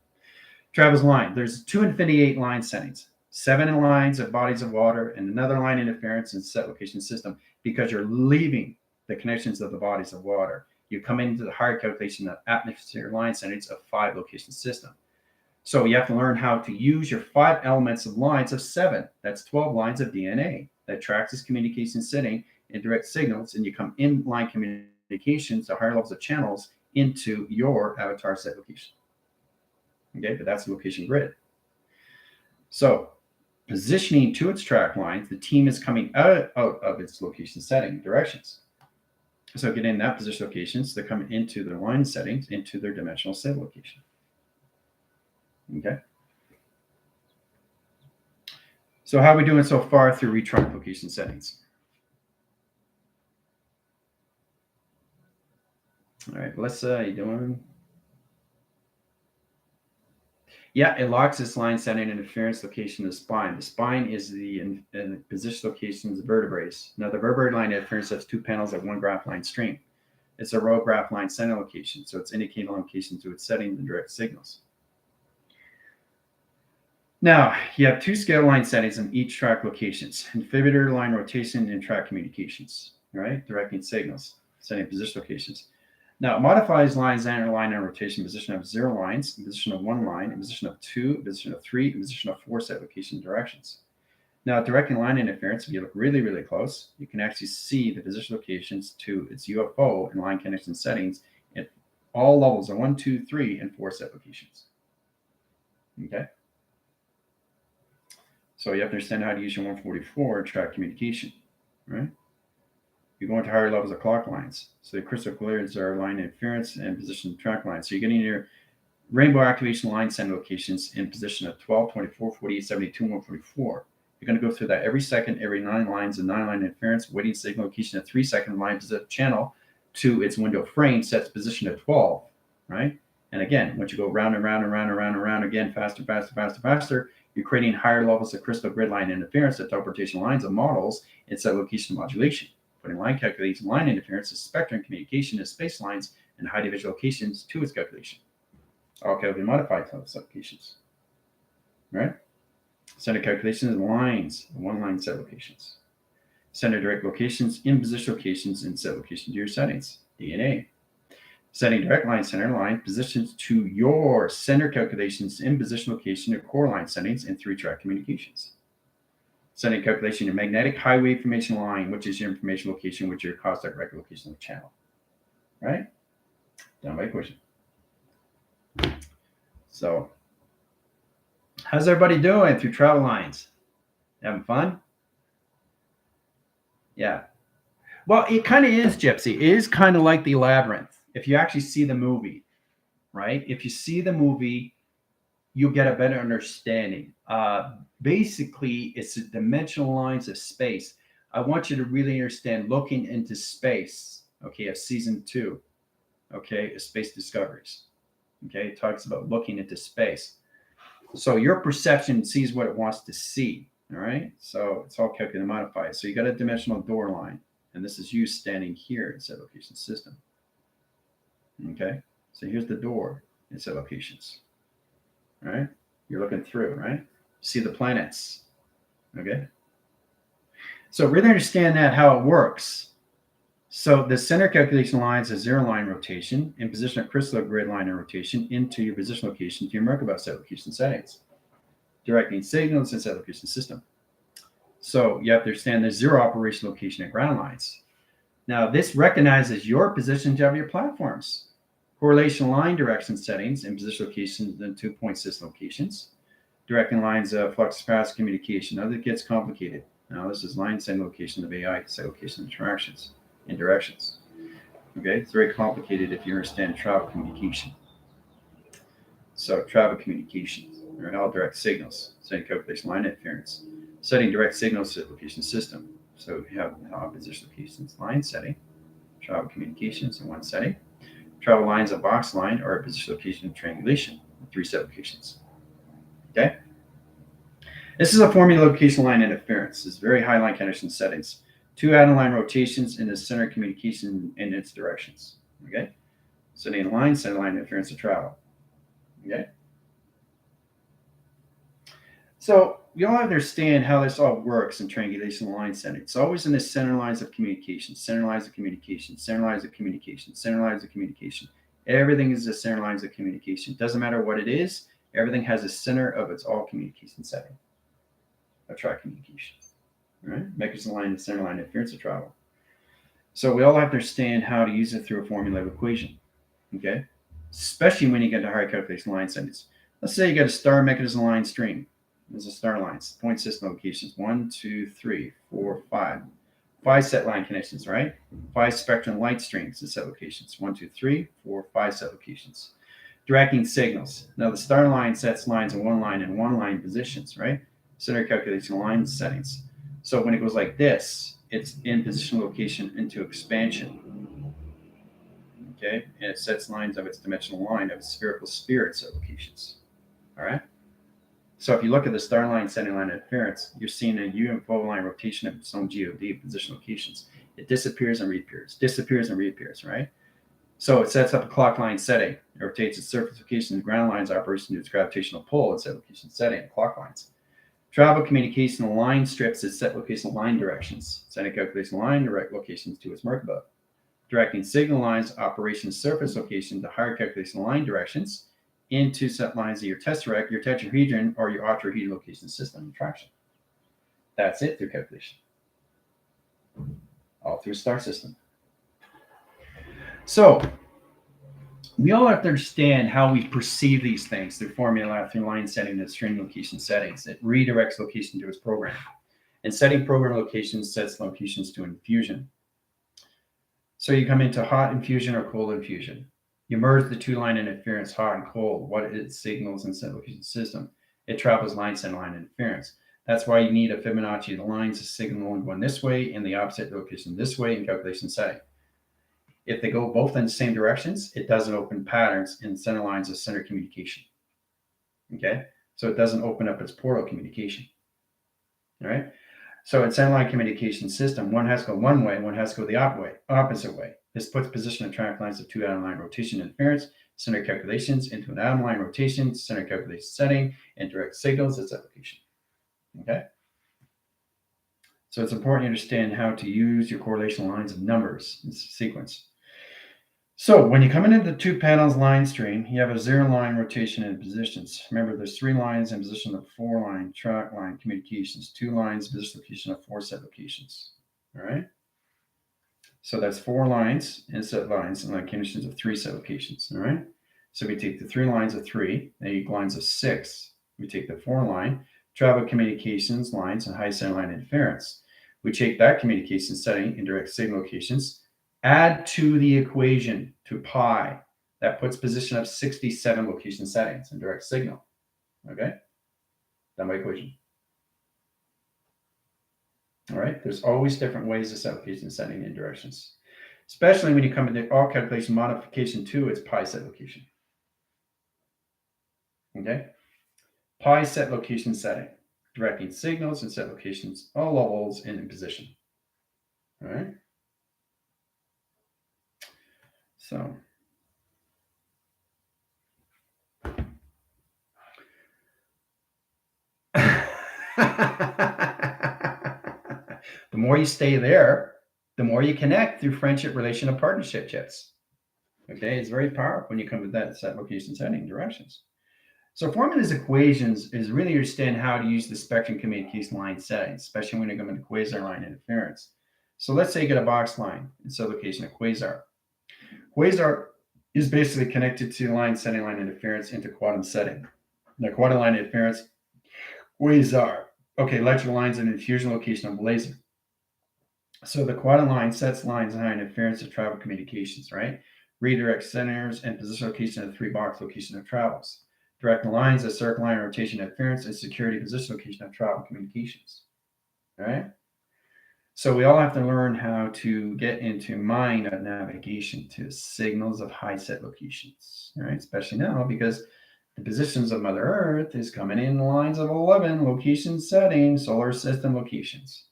Travels line. There's 2 infinity 8 line settings. 7 lines of bodies of water and another line interference and set location system because you're leaving the connections of the bodies of water. You come into the higher calculation of atmosphere line settings of 5 location system. So you have to learn how to use your 5 elements of lines of 7. That's 12 lines of DNA that tracks this communication setting and direct signals, and you come in line communications to higher levels of channels into your avatar set location. Okay, but that's the location grid. So positioning to its track lines, the team is coming out of its location setting directions. So getting that position locations, they're coming into their line settings, into their dimensional set location. Okay. So how are we doing so far through retract location settings? All right, Melissa, how you doing? Yeah, it locks this line setting interference location of the spine. The spine is the position locations of vertebrae. Now, the vertebrae line interference has 2 panels of 1 graph line stream. It's a row graph line center location, so it's indicating location to its setting and direct signals. Now, you have 2 scale line settings in each track locations, inhibitor line rotation and track communications, right? Directing signals, setting position locations. Now, it modifies lines and line and rotation, position of 0 lines, position of 1 line, position of 2, position of 3, position of 4 set location directions. Now, directing line interference, if you look really, really close, you can actually see the position locations to its UFO and line connection settings at all levels of 1, 2, 3, and 4 set locations. Okay? So you have to understand how to use your 144 track communication, right? You go into higher levels of clock lines. So the crystal clears are line interference and position track lines. So you're getting your rainbow activation line send locations in position of 12, 24, 48, 72, 144. You're going to go through that every second, every 9 lines of 9 line interference, waiting signal location at 3 second line channel to its window frame sets position at 12, right? And again, once you go round and round and round and round and round again, faster, faster, faster, faster, you're creating higher levels of crystal grid line interference at teleportation lines of models and set location modulation. Putting line calculation, line interference, is spectrum communication of space lines and high division locations to its calculation. All can be modified to those locations, right? Center calculation is lines, 1 line set locations. Center direct locations in position locations and set location to your settings, DNA. Setting direct line center line positions to your center calculations in position location or core line settings and 3-track communications. Setting calculation your magnetic highway information line, which is your information location, which is your cause direct location of the channel. Right? Down by equation. So, how's everybody doing through travel lines? Having fun? Yeah. Well, it kind of is, Gypsy. It is kind of like the Labyrinth. If you actually see the movie, right? If you see the movie, you'll get a better understanding. Basically, it's the dimensional lines of space. I want you to really understand looking into space, okay, of season 2, okay, of Space Discoveries. Okay, it talks about looking into space. So your perception sees what it wants to see, all right? So it's all calculated and modified. So you got a dimensional door line, and this is you standing here in set location system. Okay, so here's the door in set locations. All right, you're looking through, right? See the planets. Okay, so really understand that how it works. So the center calculation lines is 0 line rotation and position of crystal grid line and rotation into your position location to your Merkaba set location settings, directing signals in set location system. So you have to understand there's 0 operation location and ground lines. Now this recognizes your positions of your platforms. Correlation line direction settings and position locations and 2-point system locations. Directing lines of flux fast communication. Now that gets complicated. Now this is line send location of AI set location interactions and directions. Okay, it's very complicated if you understand travel communication. So travel communications are all direct signals. Setting calculation line interference. Setting direct signals set location system. So you have position locations line setting, travel communications in one setting. Travel lines of box line or a position location of triangulation, 3 set locations. Okay? This is a formula location line interference. It's very high line connection settings. 2 add line rotations in the center communication in its directions. Okay? Setting line, center line interference of travel. Okay? So we all understand how this all works in triangulation line setting. It's always in the center lines of communication, center lines of communication, center lines of communication, center lines of communication. Everything is the center lines of communication. Doesn't matter what it is, everything has a center of its all communication setting. A track communication. Right? Mechanism line and center line interference of travel. So we all have to understand how to use it through a formula equation. Okay? Especially when you get to higher calculation line settings. Let's say you got a star mechanism line string. There's a star lines, point system locations, 1, 2, 3, 4, 5. 5 set line connections, right? 5 spectrum light strings and set locations, 1, 2, 3, 4, 5 set locations. Directing signals. Now the star line sets lines in 1 line and 1 line positions, right? Center calculation line settings. So when it goes like this, it's in position location into expansion. Okay, and it sets lines of its dimensional line of its spherical sphere at set locations. All right. So if you look at the star line setting line interference, you're seeing a UFO line rotation of its own GOD position locations. It disappears and reappears, right? So it sets up a clock line setting. It rotates its surface location and ground lines operation to its gravitational pull at set location setting, clock lines. Travel communication line strips its set location line directions, setting calculation line direct locations to its Merkaba. directing signal lines, operation surface location to higher calculation line directions into set lines of your test direct, your tetrahedron, or your octahedral location system attraction. That's it through calculation. All through star system. So we all have to understand how we perceive these things through formula, through line setting, and string location settings. It redirects location to its program. And setting program locations sets locations to infusion. So you come into hot infusion or cold infusion. You merge the two line interference, hot and cold, what it signals in set location system. It travels line center line interference. That's why you need a Fibonacci. The lines of signal going this way and the opposite location this way in calculation setting. If they go both in the same directions, it doesn't open patterns in center lines of center communication. Okay, so it doesn't open up its portal communication. All right, so in center line communication system, one has to go one way, one has to go the opposite way. This puts position of track lines of two atom line rotation interference, center calculations into an atom line rotation, center calculation setting, and direct signals its application. Okay, so it's important to understand how to use your correlation lines of numbers in sequence. So when you come into the two panels line stream, you have a zero line rotation and positions. Remember, there's 3 lines in position of 4 line track line communications, 2 lines position location of 4 set locations. All right. So that's 4 lines and set lines and line communications of 3 set locations. All right. So we take the 3 lines of 3, the 8 lines of 6. We take the 4 line travel communications lines and high center line interference. We take that communication setting in direct signal locations. Add to the equation to pi. That puts position of 67 location settings in direct signal. Okay? Done by equation. All right? There's always different ways to set location setting in directions. Especially when you come into all calculation modification 2, it's pi set location. Okay? Pi set location setting. Directing signals and set locations, all levels and in position. All right? So the more you stay there, the more you connect through friendship, relation, and partnership chits. Okay, it's very powerful when you come to that set location setting directions. So forming these equations is really understand how to use the spectrum communication line settings, especially when you come into quasar line interference. So let's say you get a box line in sublocation of quasar. Quasar is basically connected to line setting line interference into quantum setting. Now, quantum line interference, quasar. Okay, electrical lines and infusion location of laser. So the quantum line sets lines and high interference of travel communications, right? Redirect centers and position location of 3 box location of travels. Direct lines of circle line rotation interference and security position location of travel communications. All right. So we all have to learn how to get into mind navigation to signals of high set locations, right? Especially now because the positions of Mother Earth is coming in lines of 11 location setting solar system locations.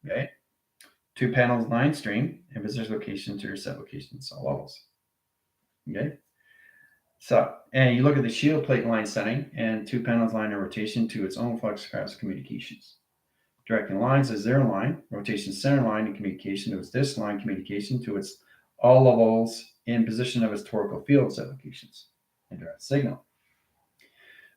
Okay, 2 panels line stream and position location to your set locations, all levels. Okay, so and you look at the shield plate line setting and 2 panels line of rotation to its own flux cross communications. Directing lines is 0 line, rotation center line, and communication to its disc line communication to its all levels in position of its torical field set locations and direct signal.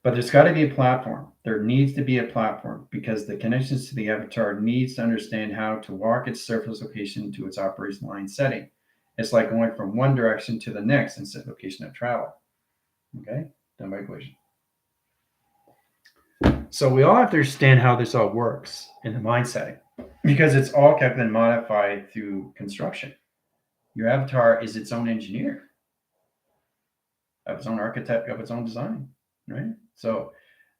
But there's got to be a platform. There needs to be a platform because the connections to the avatar needs to understand how to walk its surface location to its operation line setting. It's like going from one direction to the next in set location of travel. Okay, done by equation. So we all have to understand how this all works in the mind setting because it's all kept and modified through construction. Your avatar is its own engineer, of its own architect, of its own design, right? So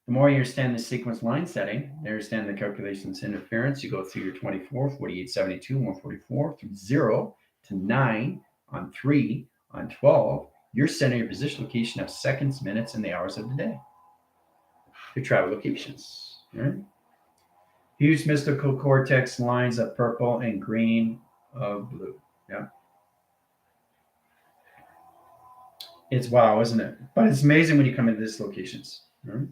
the more you understand the sequence line setting, you understand the calculations interference, you go through your 24, 48, 72, 144, from 0 to 9 on 3, on 12, you're setting your position location of seconds, minutes, and the hours of the day. Your travel locations, right? Huge mystical cortex lines of purple and green of blue. Yeah. It's wow, isn't it? But it's amazing when you come into these locations. Right?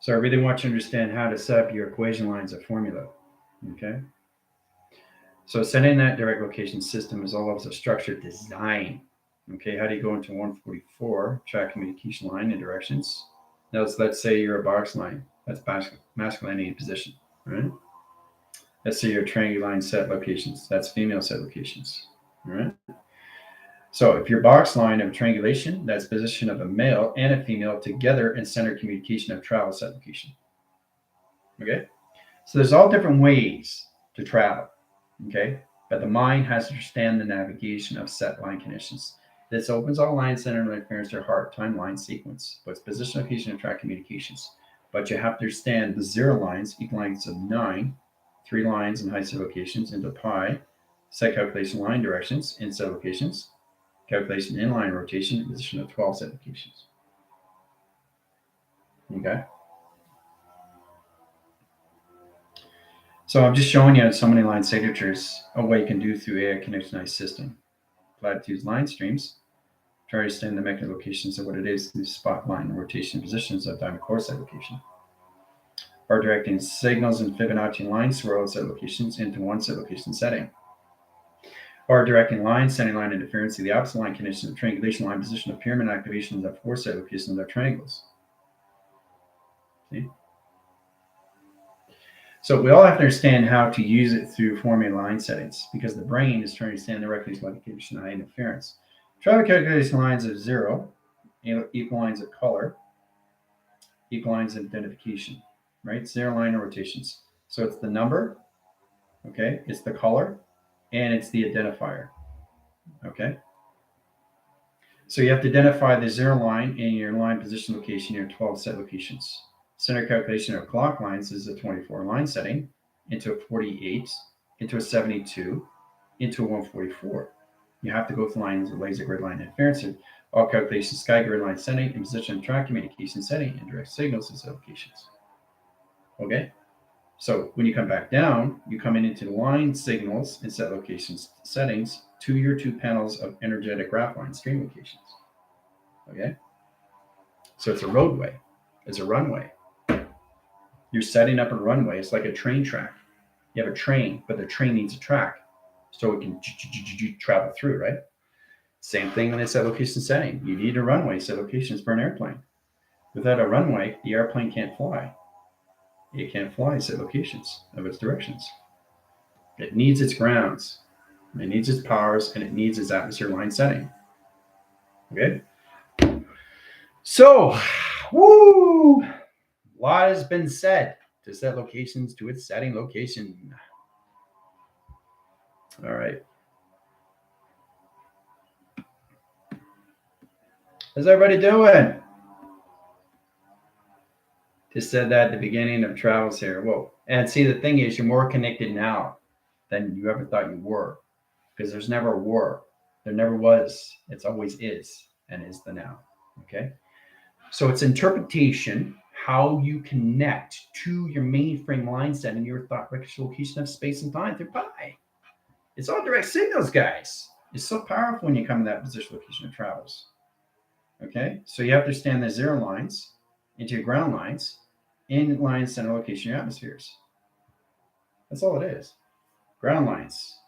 So I really want you to understand how to set up your equation lines of formula. Okay. So setting that direct location system is all levels of structure design. Okay, how do you go into 144, track communication line and directions? Now let's say you're a box line. That's masculinity position, right? Let's say you're triangle line set locations. That's female set locations, all right? So if your box line of triangulation, that's position of a male and a female together in center communication of travel set location. Okay? So there's all different ways to travel. Okay? But the mind has to understand the navigation of set line conditions. This opens all line center interference to heart timeline sequence, but it's position location and track communications. But you have to understand the 0 lines, equal lengths of 9, 3 lines and height set locations into pi, set calculation line directions in set locations, calculation inline rotation, and position of 12 set locations. Okay. So I'm just showing you so many line signatures of what you can do through AI connectionized system. Platitudes line streams. Try to understand the mechanism locations of what it is through spot line rotation positions of diamond core set location. Or directing signals and Fibonacci line swirl set locations into one set location setting. Or directing line, setting line interference to the opposite line condition of triangulation line position of pyramid activations of 4 set locations of triangles. See? So we all have to understand how to use it through forming line settings because the brain is trying to understand the recognition location of interference. Try the calculation lines of 0, equal lines of color, equal lines of identification, right? 0 line of rotations. So it's the number, okay? It's the color, and it's the identifier, okay? So you have to identify the 0 line in your line position location, your 12 set locations. Center calculation of clock lines is a 24 line setting into a 48, into a 72, into a 144. You have to go through lines of laser grid line interference, all calculations, sky grid line setting, and position track communication setting, and direct signals and set locations. Okay? So when you come back down, you come into the line signals and set locations settings to your 2 panels of energetic graph line stream locations. Okay? So it's a roadway, it's a runway. You're setting up a runway. It's like a train track. You have a train, but the train needs a track so it can travel through, right? Same thing in the set location setting. You need a runway set locations for an airplane. Without a runway, the airplane can't fly. It can't fly set locations of its directions. It needs its grounds, it needs its powers, and it needs its atmosphere line setting. Okay? So, woo! A lot has been said to set locations to its setting location. All right. How's everybody doing? Just said that at the beginning of travels here. Whoa. And see, the thing is, you're more connected now than you ever thought you were because there's never a war. There never was. It's always is and is the now. Okay. So it's interpretation, how you connect to your mainframe line set and your thought record location of space and time through pi. It's all direct signals, guys. It's so powerful when you come to that position location of travels. Okay. So you have to understand the 0 lines into your ground lines in line center location of your atmospheres. That's all it is. Ground lines,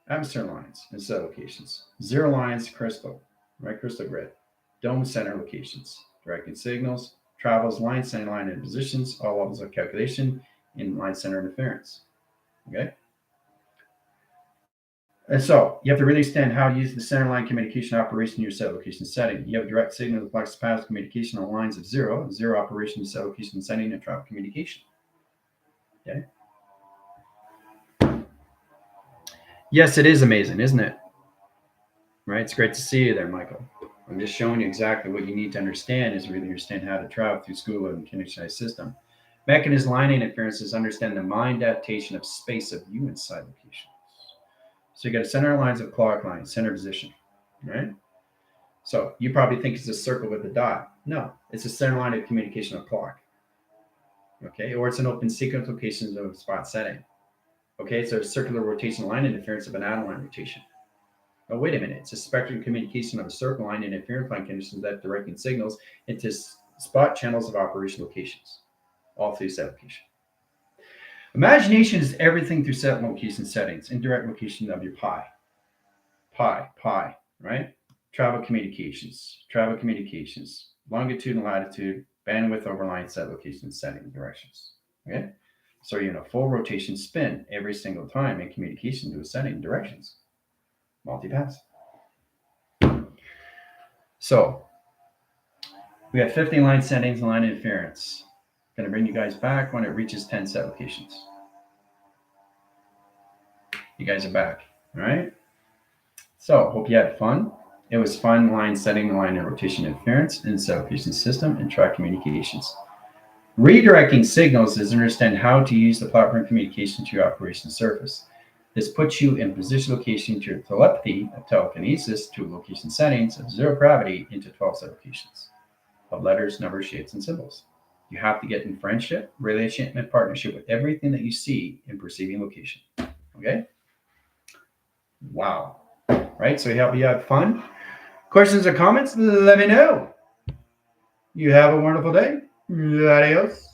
atmosphere lines, and set locations. 0 lines, crystal, right? Crystal grid. Dome center locations, directing signals, travels, line center line and positions, all levels of calculation in line center interference. Okay. And so you have to really understand how to use the center line communication operation in your set location setting. You have direct signal flex path communication on lines of 0 operation, set location setting, and travel communication. Okay. Yes, it is amazing, isn't it? Right? It's great to see you there, Michael. I'm just showing you exactly what you need to understand is really understand how to travel through school and connectionized system. Mechanism line interference is understand the mind adaptation of space of you inside locations. So you got a center lines of clock line, center position, right? So you probably think it's a circle with a dot. No, it's a center line of communication of clock. Okay, or it's an open sequence locations of spot setting. Okay, so a circular rotation line interference of an atom line rotation. Oh, wait a minute. It's a spectrum communication of a circle line and interference line conditions that directing signals into spot channels of operation locations, all through set location. Imagination is everything through set location settings, indirect location of your pi, right? Travel communications, longitude and latitude, bandwidth over line, set location, setting, directions. Okay? So you're in a full rotation spin every single time in communication to a setting, directions. Multipass. So we have 50 line settings and line interference. Going to bring you guys back when it reaches 10 set locations. You guys are back, all right? So hope you had fun. It was fun line setting, line and rotation interference in the set location system and track communications. Redirecting signals is understand how to use the platform communication to your operation surface. This puts you in position location to your telepathy of telekinesis to location settings of zero gravity into 12 set locations of letters, numbers, shapes, and symbols. You have to get in friendship, relationship, and partnership with everything that you see in perceiving location. Okay? Wow. Right? So you have fun. Questions or comments? Let me know. You have a wonderful day. Adios.